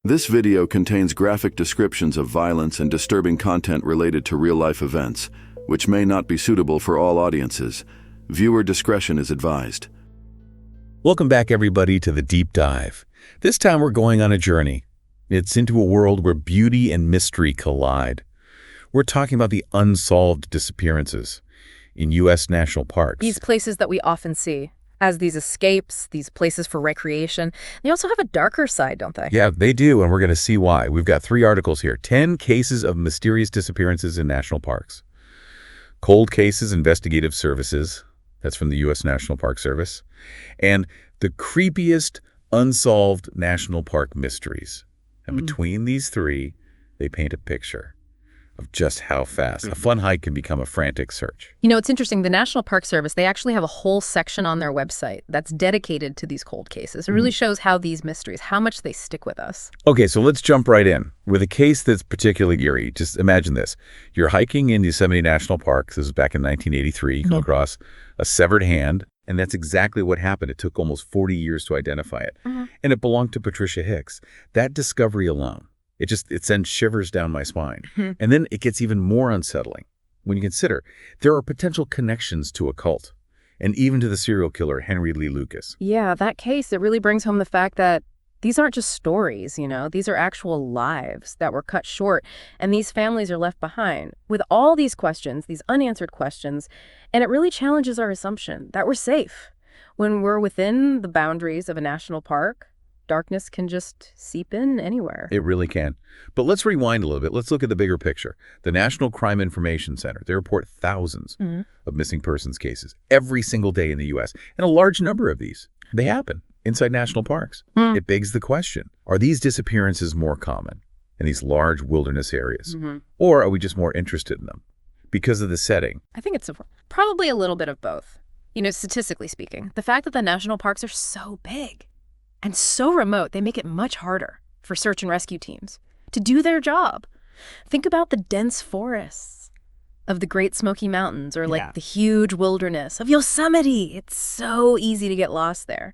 This video contains graphic descriptions of violence and disturbing content related to real-life events, which may not be suitable for all audiences. Viewer discretion is advised. Welcome back, everybody, to The Deep Dive. This time we're going on a journey. It's into a world where beauty and mystery collide. We're talking about the unsolved disappearances in U.S. national parks. These places that we often see as these escapes, these places for recreation. They also have a darker side, don't they? Yeah, they do, and we're going to see why. We've got 3 articles here. 10 cases of mysterious disappearances in national parks. Cold Cases Investigative Services, that's from the U.S. National Park Service. And the creepiest unsolved national park mysteries. And between these 3, they paint a picture of just how fast a fun hike can become a frantic search. You know, it's interesting. The National Park Service, they actually have a whole section on their website that's dedicated to these cold cases. It really shows how these mysteries, how much they stick with us. Okay, so let's jump right in with a case that's particularly eerie. Just imagine this. You're hiking in Yosemite National Park. This is back in 1983. You come across a severed hand, and that's exactly what happened. It took almost 40 years to identify it. And it belonged to Patricia Hicks. That discovery alone, it sends shivers down my spine. And then it gets even more unsettling when you consider there are potential connections to a cult and even to the serial killer Henry Lee Lucas. Yeah, that case, it really brings home the fact that these aren't just stories, you know, these are actual lives that were cut short, and these families are left behind with all these questions, these unanswered questions, and it really challenges our assumption that we're safe. When we're within the boundaries of a national park, darkness can just seep in anywhere. It really can. But let's rewind a little bit. Let's look at the bigger picture. The National Crime Information Center, they report thousands of missing persons cases every single day in the U.S., and a large number of these, they happen inside national parks. It begs the question, are these disappearances more common in these large wilderness areas? Or are we just more interested in them because of the setting? I think it's probably a little bit of both. You know, statistically speaking, the fact that the national parks are so big and so remote, they make it much harder for search and rescue teams to do their job. Think about the dense forests of the Great Smoky Mountains or like the huge wilderness of Yosemite. It's so easy to get lost there.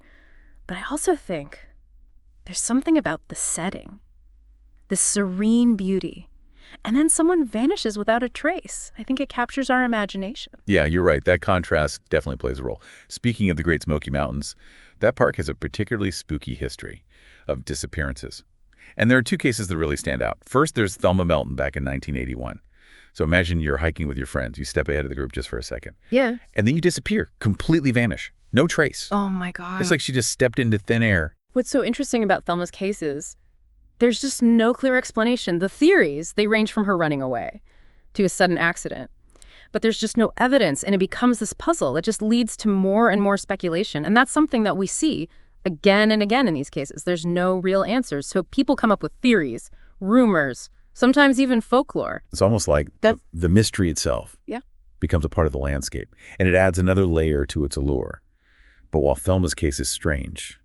But I also think there's something about the setting, the serene beauty, and then someone vanishes without a trace. I think it captures our imagination. Yeah, you're right. That contrast definitely plays a role. Speaking of the Great Smoky Mountains, that park has a particularly spooky history of disappearances. And there are 2 cases that really stand out. First, there's Thelma Melton back in 1981. So imagine you're hiking with your friends. You step ahead of the group just for a second. Yeah. And then you disappear, completely vanish. No trace. Oh, my God. It's like she just stepped into thin air. What's so interesting about Thelma's case is there's just no clear explanation. The theories, they range from her running away to a sudden accident. But there's just no evidence, and it becomes this puzzle. It just leads to more and more speculation. And that's something that we see again and again in these cases. There's no real answers. So people come up with theories, rumors, sometimes even folklore. It's almost like the mystery itself becomes a part of the landscape, and it adds another layer to its allure. But while Thelma's case is strange,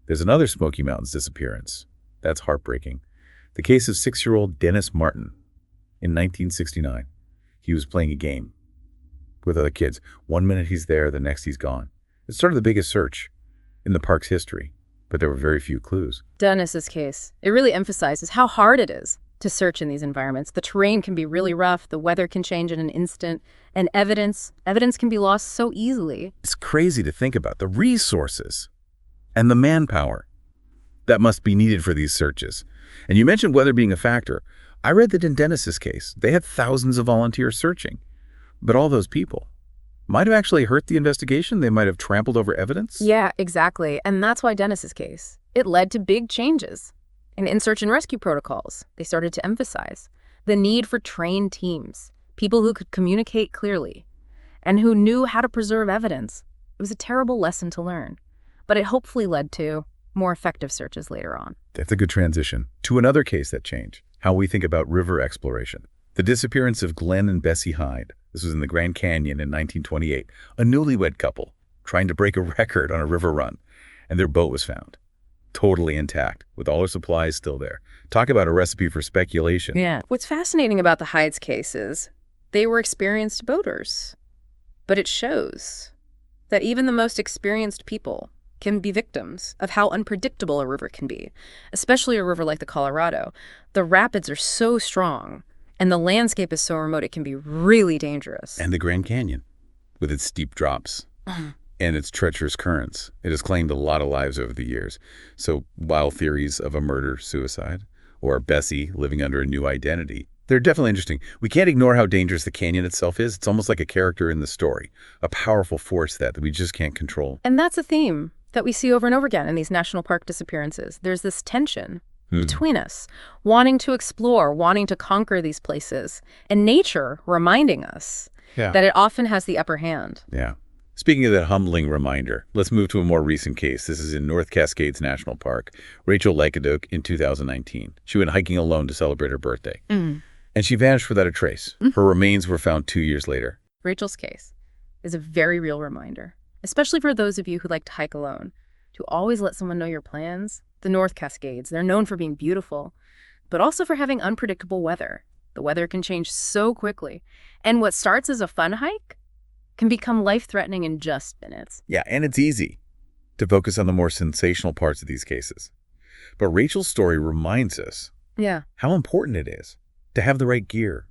there's another Smoky Mountains disappearance. That's heartbreaking. The case of 6-year-old Dennis Martin in 1969. He was playing a game with other kids. One minute he's there, the next he's gone. It started the biggest search in the park's history, but there were very few clues. Dennis's case, it really emphasizes how hard it is to search in these environments. The terrain can be really rough, the weather can change in an instant, and evidence can be lost so easily. It's crazy to think about the resources and the manpower that must be needed for these searches. And you mentioned weather being a factor. I read that in Dennis's case, they had thousands of volunteers searching, but all those people might have actually hurt the investigation. They might have trampled over evidence. Yeah, exactly. And that's why Dennis's case, it led to big changes. And in search and rescue protocols, they started to emphasize the need for trained teams, people who could communicate clearly and who knew how to preserve evidence. It was a terrible lesson to learn, but it hopefully led to more effective searches later on. That's a good transition to another case that changed how we think about river exploration. The disappearance of Glenn and Bessie Hyde. This was in the Grand Canyon in 1928. A newlywed couple trying to break a record on a river run, and their boat was found, totally intact, with all their supplies still there. Talk about a recipe for speculation. Yeah. What's fascinating about the Hydes case is they were experienced boaters, but it shows that even the most experienced people can be victims of how unpredictable a river can be, especially a river like the Colorado. The rapids are so strong, and the landscape is so remote, it can be really dangerous. And the Grand Canyon, with its steep drops and its treacherous currents. It has claimed a lot of lives over the years. So while theories of a murder-suicide or Bessie living under a new identity, they're definitely interesting. We can't ignore how dangerous the canyon itself is. It's almost like a character in the story, a powerful force that we just can't control. And that's a theme that we see over and over again in these national park disappearances. There's this tension between us, wanting to explore, wanting to conquer these places, and nature reminding us that it often has the upper hand. Yeah. Speaking of that humbling reminder, let's move to a more recent case. This is in North Cascades National Park. Rachel Lekaduk in 2019. She went hiking alone to celebrate her birthday. And she vanished without a trace. Her remains were found 2 years later. Rachel's case is a very real reminder, especially for those of you who like to hike alone, to always let someone know your plans. The North Cascades, they're known for being beautiful, but also for having unpredictable weather. The weather can change so quickly. And what starts as a fun hike can become life-threatening in just minutes. Yeah, and it's easy to focus on the more sensational parts of these cases. But Rachel's story reminds us how important it is to have the right gear,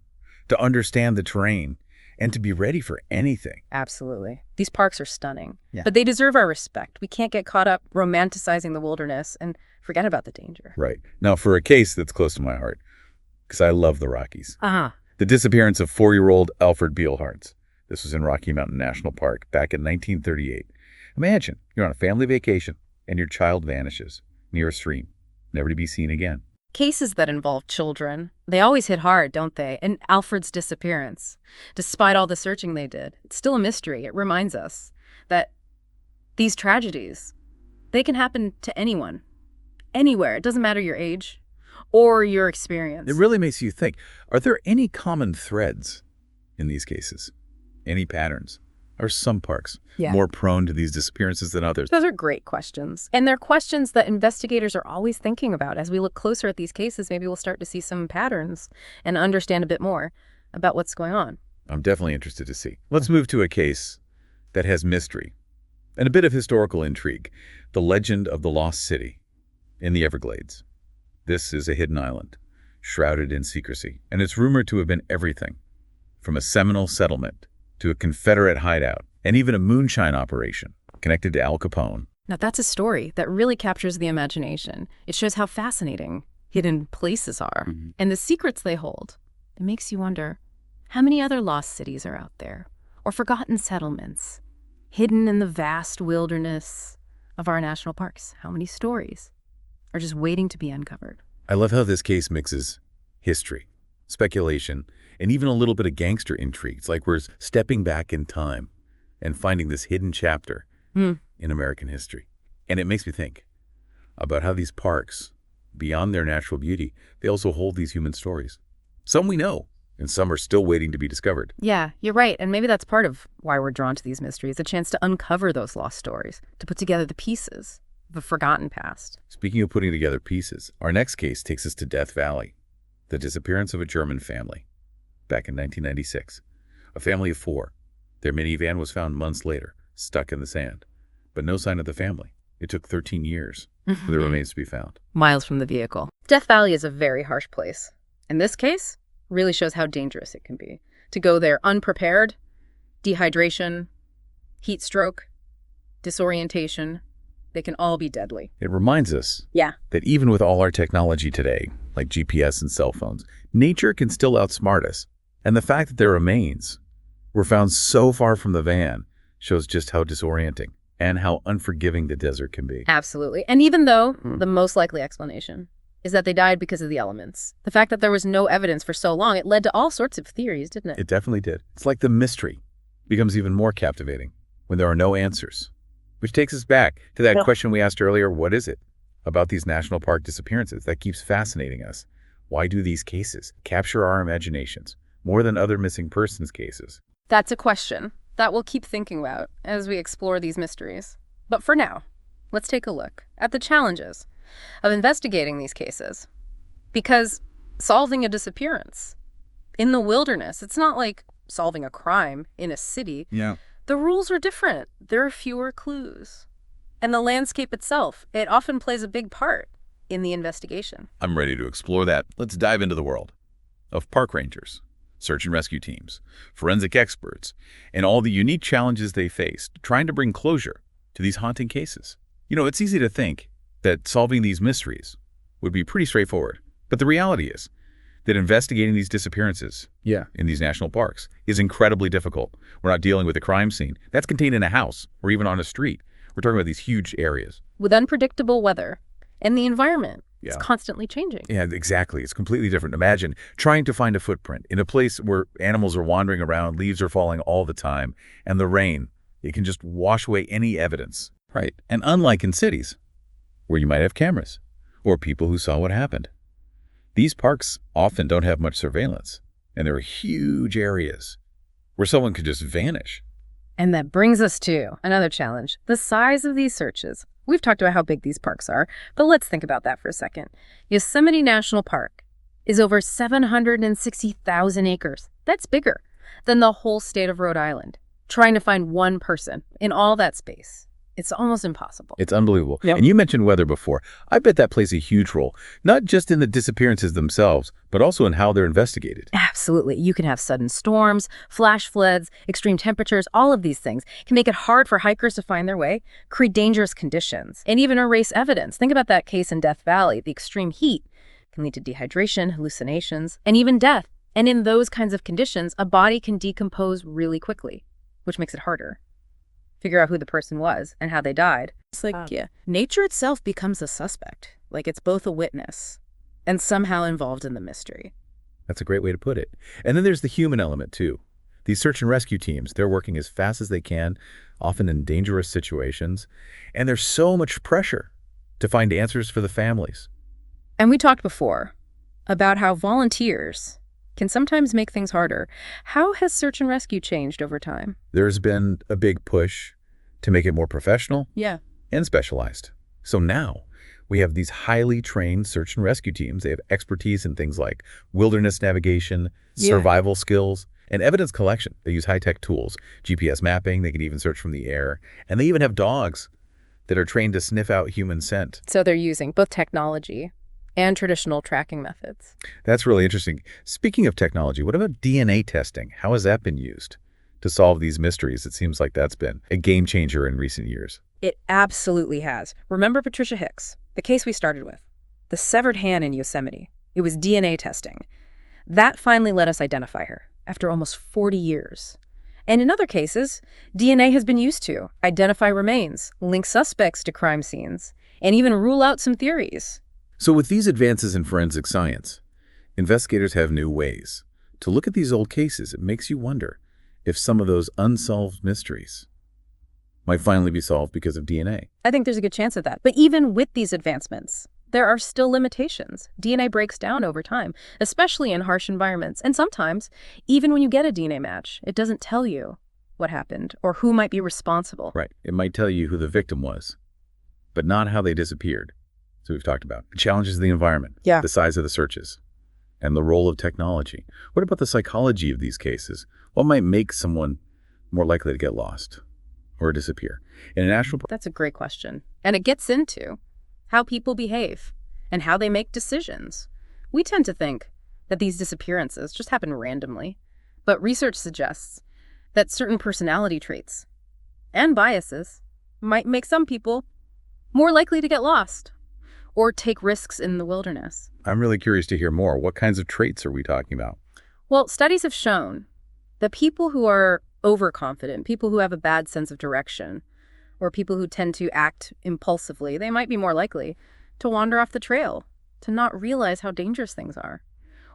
to understand the terrain, and to be ready for anything. Absolutely. These parks are stunning, but they deserve our respect. We can't get caught up romanticizing the wilderness and forget about the danger. Right. Now, for a case that's close to my heart, because I love the Rockies, the disappearance of 4-year-old Alfred Beilharz. This was in Rocky Mountain National Park back in 1938. Imagine you're on a family vacation and your child vanishes near a stream, never to be seen again. Cases that involve children, they always hit hard, don't they? And Alfred's disappearance, despite all the searching they did, it's still a mystery. It reminds us that these tragedies, they can happen to anyone, anywhere. It doesn't matter your age or your experience. It really makes you think, are there any common threads in these cases? Any patterns? Are some parks more prone to these disappearances than others? Those are great questions. And they're questions that investigators are always thinking about. As we look closer at these cases, maybe we'll start to see some patterns and understand a bit more about what's going on. I'm definitely interested to see. Let's move to a case that has mystery and a bit of historical intrigue. The legend of the lost city in the Everglades. This is a hidden island, shrouded in secrecy, and it's rumored to have been everything from a Seminole settlement to a Confederate hideout, and even a moonshine operation connected to Al Capone. Now that's a story that really captures the imagination. It shows how fascinating hidden places are and the secrets they hold. It makes you wonder, how many other lost cities are out there, or forgotten settlements, hidden in the vast wilderness of our national parks? How many stories are just waiting to be uncovered? I love how this case mixes history, speculation, and even a little bit of gangster intrigue. It's like we're stepping back in time and finding this hidden chapter in American history. And it makes me think about how these parks, beyond their natural beauty, they also hold these human stories. Some we know, and some are still waiting to be discovered. Yeah, you're right. And maybe that's part of why we're drawn to these mysteries, a chance to uncover those lost stories, to put together the pieces of a forgotten past. Speaking of putting together pieces, our next case takes us to Death Valley, the disappearance of a German family. Back in 1996, a family of 4. Their minivan was found months later, stuck in the sand, but no sign of the family. It took 13 years for the remains to be found. Miles from the vehicle. Death Valley is a very harsh place. In this case, really shows how dangerous it can be. To go there unprepared, dehydration, heat stroke, disorientation, they can all be deadly. It reminds us that even with all our technology today, like GPS and cell phones, nature can still outsmart us. And the fact that their remains were found so far from the van shows just how disorienting and how unforgiving the desert can be. Absolutely. And even though the most likely explanation is that they died because of the elements, the fact that there was no evidence for so long, it led to all sorts of theories, didn't it? It definitely did. It's like the mystery becomes even more captivating when there are no answers. Which takes us back to that question we asked earlier, what is it about these national park disappearances that keeps fascinating us? Why do these cases capture our imaginations more than other missing persons cases? That's a question that we'll keep thinking about as we explore these mysteries. But for now, let's take a look at the challenges of investigating these cases. Because solving a disappearance in the wilderness, it's not like solving a crime in a city. Yeah. The rules are different. There are fewer clues. And the landscape itself, it often plays a big part in the investigation. I'm ready to explore that. Let's dive into the world of park rangers, search and rescue teams, forensic experts, and all the unique challenges they faced trying to bring closure to these haunting cases. You know, it's easy to think that solving these mysteries would be pretty straightforward. But the reality is that investigating these disappearances in these national parks is incredibly difficult. We're not dealing with a crime scene. That's contained in a house or even on a street. We're talking about these huge areas. With unpredictable weather and the environment is constantly changing. Yeah, exactly. It's completely different. Imagine trying to find a footprint in a place where animals are wandering around, leaves are falling all the time, and the rain, it can just wash away any evidence. Right. And unlike in cities, where you might have cameras or people who saw what happened, these parks often don't have much surveillance, and there are huge areas where someone could just vanish. And that brings us to another challenge, the size of these searches. We've talked about how big these parks are, but let's think about that for a second. Yosemite National Park is over 760,000 acres. That's bigger than the whole state of Rhode Island. Trying to find one person in all that space, it's almost impossible. It's unbelievable. Yep. And you mentioned weather before. I bet that plays a huge role, not just in the disappearances themselves, but also in how they're investigated. Absolutely. You can have sudden storms, flash floods, extreme temperatures. All of these things can make it hard for hikers to find their way, create dangerous conditions, and even erase evidence. Think about that case in Death Valley. The extreme heat can lead to dehydration, hallucinations, and even death. And in those kinds of conditions, a body can decompose really quickly, which makes it harder. Figure out who the person was and how they died. It's like, nature itself becomes a suspect. Like it's both a witness and somehow involved in the mystery. That's a great way to put it. And then there's the human element, too. These search and rescue teams, they're working as fast as they can, often in dangerous situations, and there's so much pressure to find answers for the families. And we talked before about how volunteers can sometimes make things harder. How has search and rescue changed over time? There's been a big push to make it more professional and specialized. So now we have these highly trained search and rescue teams. They have expertise in things like wilderness navigation, survival skills, and evidence collection. They use high-tech tools, GPS mapping. They can even search from the air. And they even have dogs that are trained to sniff out human scent. So they're using both technology and traditional tracking methods. That's really interesting. Speaking of technology, what about DNA testing? How has that been used to solve these mysteries? It seems like that's been a game changer in recent years. It absolutely has. Remember Patricia Hicks, the case we started with? The severed hand in Yosemite. It was DNA testing. That finally let us identify her after almost 40 years. And in other cases, DNA has been used to identify remains, link suspects to crime scenes, and even rule out some theories. So with these advances in forensic science, investigators have new ways to look at these old cases. It makes you wonder if some of those unsolved mysteries might finally be solved because of DNA. I think there's a good chance of that. But even with these advancements, there are still limitations. DNA breaks down over time, especially in harsh environments. And sometimes, even when you get a DNA match, it doesn't tell you what happened or who might be responsible. Right. It might tell you who the victim was, but not how they disappeared. So we've talked about it challenges the environment, the size of the searches, and the role of technology. What about the psychology of these cases? What might make someone more likely to get lost or disappear? In a national park? That's a great question. And it gets into how people behave and how they make decisions. We tend to think that these disappearances just happen randomly, but research suggests that certain personality traits and biases might make some people more likely to get lost or take risks in the wilderness. I'm really curious to hear more. What kinds of traits are we talking about? Well, studies have shown that people who are overconfident, people who have a bad sense of direction, or people who tend to act impulsively, they might be more likely to wander off the trail, to not realize how dangerous things are,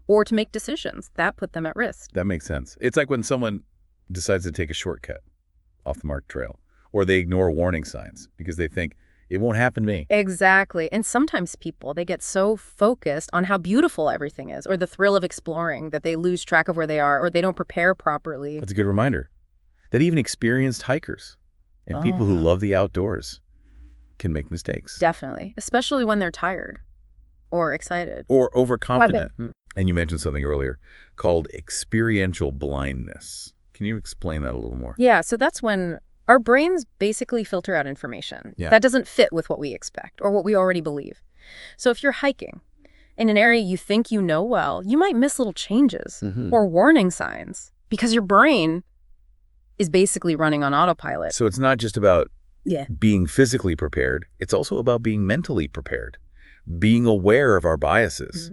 or to make decisions that put them at risk. That makes sense. It's like when someone decides to take a shortcut off the marked trail, or they ignore warning signs because they think, it won't happen to me. Exactly. And sometimes people, they get so focused on how beautiful everything is or the thrill of exploring that they lose track of where they are or they don't prepare properly. That's a good reminder that even experienced hikers and people who love the outdoors can make mistakes. Definitely. Especially when they're tired or excited. Or overconfident. And you mentioned something earlier called experiential blindness. Can you explain that a little more? Yeah, so that's when Our brains basically filter out information that doesn't fit with what we expect or what we already believe. So if you're hiking in an area you think you know well, you might miss little changes or warning signs because your brain is basically running on autopilot. So it's not just about being physically prepared. It's also about being mentally prepared, being aware of our biases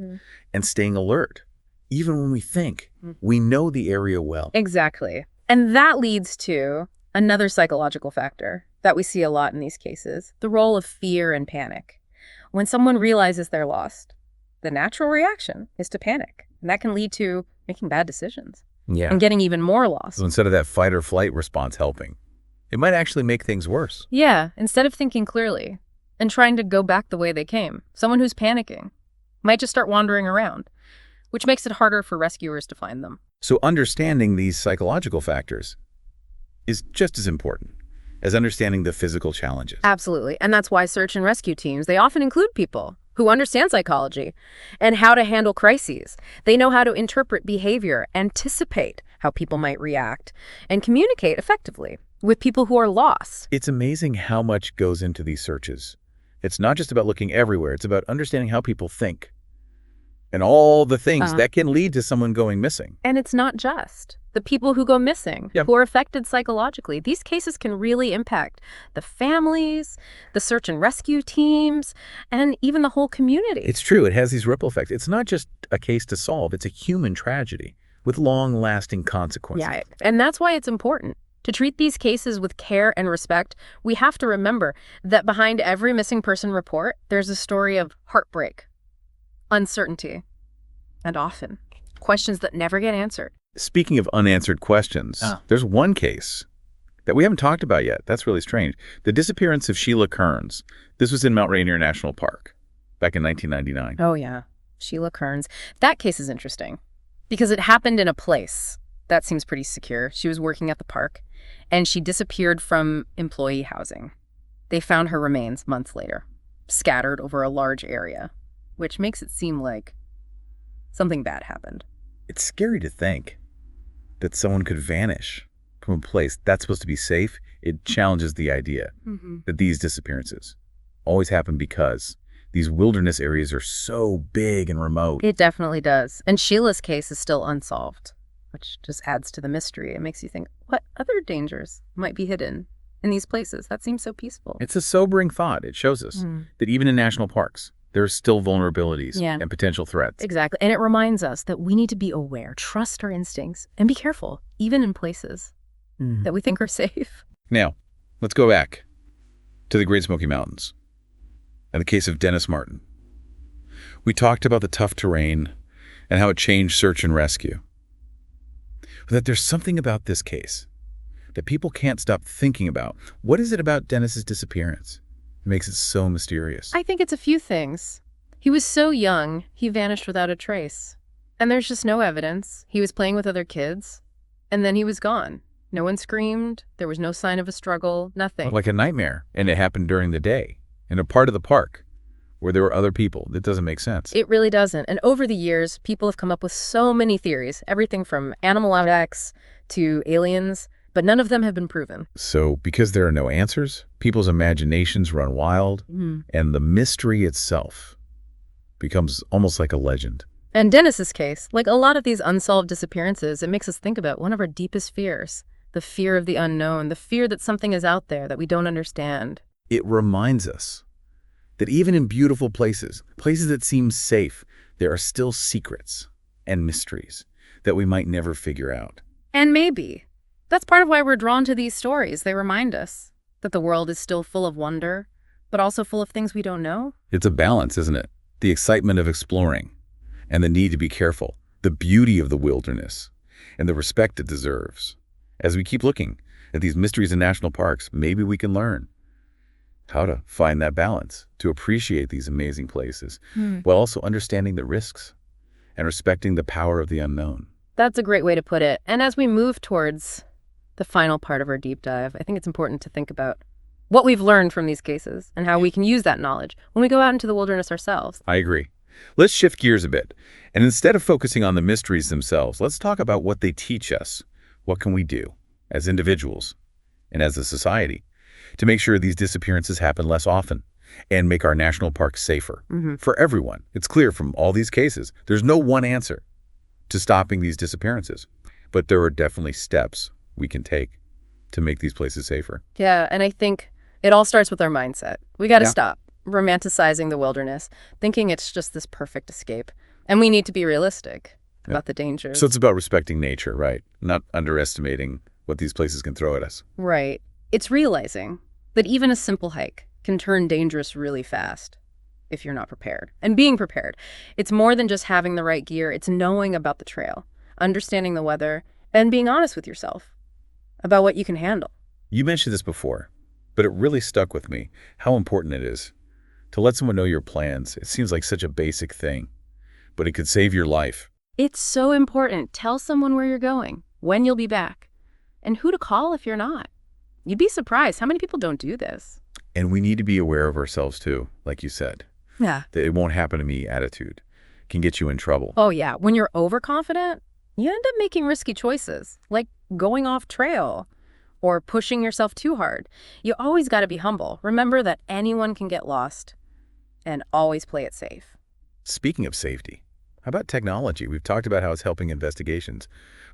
and staying alert. Even when we think we know the area well. Exactly. And that leads to another psychological factor that we see a lot in these cases, the role of fear and panic. When someone realizes they're lost, the natural reaction is to panic. And that can lead to making bad decisions and getting even more lost. So instead of that fight or flight response helping, it might actually make things worse. Yeah, instead of thinking clearly and trying to go back the way they came, someone who's panicking might just start wandering around, which makes it harder for rescuers to find them. So understanding these psychological factors is just as important as understanding the physical challenges. Absolutely. And that's why search and rescue teams, they often include people who understand psychology and how to handle crises. They know how to interpret behavior, anticipate how people might react, and communicate effectively with people who are lost. It's amazing how much goes into these searches. It's not just about looking everywhere. It's about understanding how people think and all the things that can lead to someone going missing. And it's not just the people who go missing, who are affected psychologically. These cases can really impact the families, the search and rescue teams, and even the whole community. It's true. It has these ripple effects. It's not just a case to solve. It's a human tragedy with long-lasting consequences. Yeah, and that's why it's important to treat these cases with care and respect. We have to remember that behind every missing person report, there's a story of heartbreak, uncertainty, and often questions that never get answered. Speaking of unanswered questions, there's one case that we haven't talked about yet. That's really strange. The disappearance of Sheila Kearns. This was in Mount Rainier National Park back in 1999. Oh, yeah. Sheila Kearns. That case is interesting because it happened in a place that seems pretty secure. She was working at the park, and she disappeared from employee housing. They found her remains months later, scattered over a large area, which makes it seem like something bad happened. It's scary to think that someone could vanish from a place that's supposed to be safe. It challenges the idea that these disappearances always happen because these wilderness areas are so big and remote. It definitely does. And Sheila's case is still unsolved, which just adds to the mystery. It makes you think, what other dangers might be hidden in these places? That seems so peaceful. It's a sobering thought. It shows us that even in national parks, there's still vulnerabilities and potential threats. Exactly. And it reminds us that we need to be aware, trust our instincts, and be careful, even in places that we think are safe. Now, let's go back to the Great Smoky Mountains and the case of Dennis Martin. We talked about the tough terrain and how it changed search and rescue. But that there's something about this case that people can't stop thinking about. What is it about Dennis's disappearance? It makes it so mysterious. I think it's a few things. He was so young, he vanished without a trace. And there's just no evidence. He was playing with other kids, and then he was gone. No one screamed. There was no sign of a struggle, nothing. Like a nightmare. And it happened during the day in a part of the park where there were other people. That doesn't make sense. It really doesn't. And over the years, people have come up with so many theories, everything from animal effects to aliens, but none of them have been proven. So because there are no answers, people's imaginations run wild, and the mystery itself becomes almost like a legend. And Dennis's case, like a lot of these unsolved disappearances, it makes us think about one of our deepest fears, the fear of the unknown, the fear that something is out there that we don't understand. It reminds us that even in beautiful places, places that seem safe, there are still secrets and mysteries that we might never figure out. And maybe that's part of why we're drawn to these stories. They remind us that the world is still full of wonder, but also full of things we don't know. It's a balance, isn't it? The excitement of exploring and the need to be careful, the beauty of the wilderness, and the respect it deserves. As we keep looking at these mysteries in national parks, maybe we can learn how to find that balance, to appreciate these amazing places, while also understanding the risks and respecting the power of the unknown. That's a great way to put it. And as we move towards the final part of our deep dive, I think it's important to think about what we've learned from these cases and how we can use that knowledge when we go out into the wilderness ourselves. I agree. Let's shift gears a bit. And instead of focusing on the mysteries themselves, let's talk about what they teach us. What can we do as individuals and as a society, to make sure these disappearances happen less often and make our national parks safer for everyone. It's clear from all these cases, there's no one answer to stopping these disappearances, but there are definitely steps we can take to make these places safer. Yeah, and I think it all starts with our mindset. We got to stop romanticizing the wilderness, thinking it's just this perfect escape. And we need to be realistic about the dangers. So it's about respecting nature, right? Not underestimating what these places can throw at us. Right. It's realizing that even a simple hike can turn dangerous really fast if you're not prepared. And being prepared. It's more than just having the right gear. It's knowing about the trail, understanding the weather, and being honest with yourself about what you can handle. You mentioned this before, but it really stuck with me, how important it is to let someone know your plans. It seems like such a basic thing, but it could save your life. It's so important. Tell someone where you're going, when you'll be back, and who to call if you're not. You'd be surprised how many people don't do this. And we need to be aware of ourselves too, like you said. Yeah. The "it won't happen to me" attitude can get you in trouble. Oh, yeah. When you're overconfident, you end up making risky choices, like going off trail or pushing yourself too hard. You always got to be humble. Remember that anyone can get lost, and always play it safe. Speaking of safety, how about technology? We've talked about how it's helping investigations,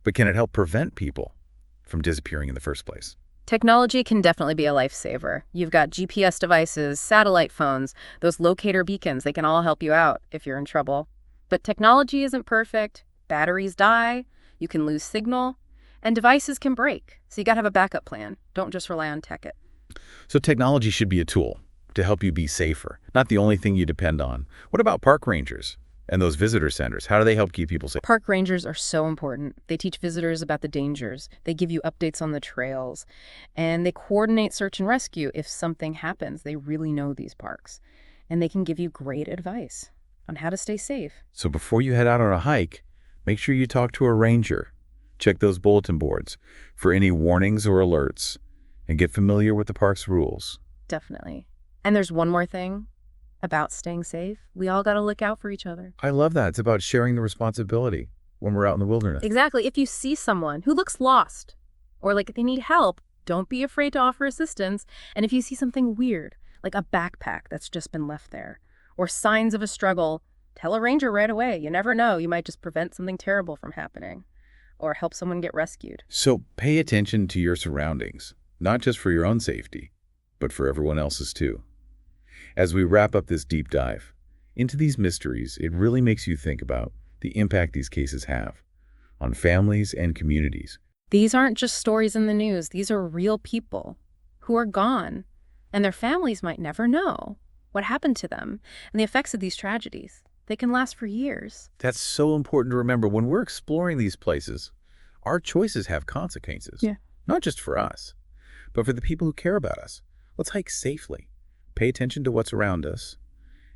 but can it help prevent people from disappearing in the first place? Technology can definitely be a lifesaver. You've got GPS devices, satellite phones, those locator beacons. They can all help you out if you're in trouble. But technology isn't perfect. Batteries die, you can lose signal, and devices can break. So you got to have a backup plan. Don't just rely on tech it. So technology should be a tool to help you be safer, not the only thing you depend on. What about park rangers and those visitor centers? How do they help keep people safe? Park rangers are so important. They teach visitors about the dangers. They give you updates on the trails. And they coordinate search and rescue if something happens. They really know these parks. And they can give you great advice on how to stay safe. So before you head out on a hike, make sure you talk to a ranger. Check those bulletin boards for any warnings or alerts, and get familiar with the park's rules. Definitely. And there's one more thing about staying safe. We all got to look out for each other. I love that. It's about sharing the responsibility when we're out in the wilderness. Exactly. If you see someone who looks lost or like they need help, don't be afraid to offer assistance. And if you see something weird, like a backpack that's just been left there, or signs of a struggle, tell a ranger right away. You never know. You might just prevent something terrible from happening or help someone get rescued. So pay attention to your surroundings, not just for your own safety, but for everyone else's too. As we wrap up this deep dive into these mysteries, it really makes you think about the impact these cases have on families and communities. These aren't just stories in the news. These are real people who are gone, and their families might never know what happened to them and the effects of these tragedies. They can last for years. That's so important to remember. When we're exploring these places, our choices have consequences. Yeah. Not just for us, but for the people who care about us. Let's hike safely, pay attention to what's around us,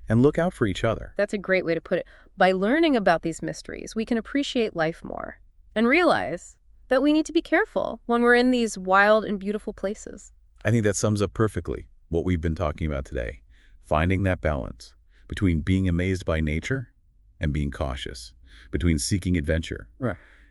and look out for each other. That's a great way to put it. By learning about these mysteries, we can appreciate life more and realize that we need to be careful when we're in these wild and beautiful places. I think that sums up perfectly what we've been talking about today. Finding that balance between being amazed by nature and being cautious, between seeking adventure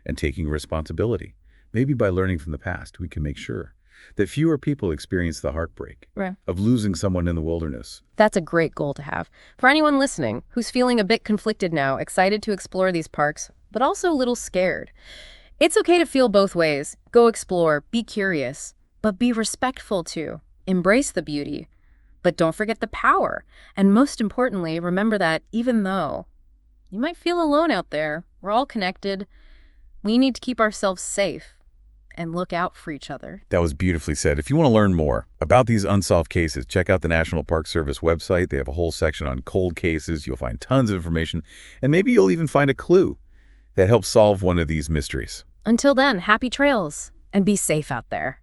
and taking responsibility. Maybe by learning from the past, we can make sure that fewer people experience the heartbreak of losing someone in the wilderness. That's a great goal to have. For anyone listening who's feeling a bit conflicted now, excited to explore these parks, but also a little scared, it's okay to feel both ways. Go explore, be curious, but be respectful too. Embrace the beauty, but don't forget the power. And most importantly, remember that even though you might feel alone out there, we're all connected. We need to keep ourselves safe and look out for each other. That was beautifully said. If you want to learn more about these unsolved cases, check out the National Park Service website. They have a whole section on cold cases. You'll find tons of information, and maybe you'll even find a clue that helps solve one of these mysteries. Until then, happy trails and be safe out there.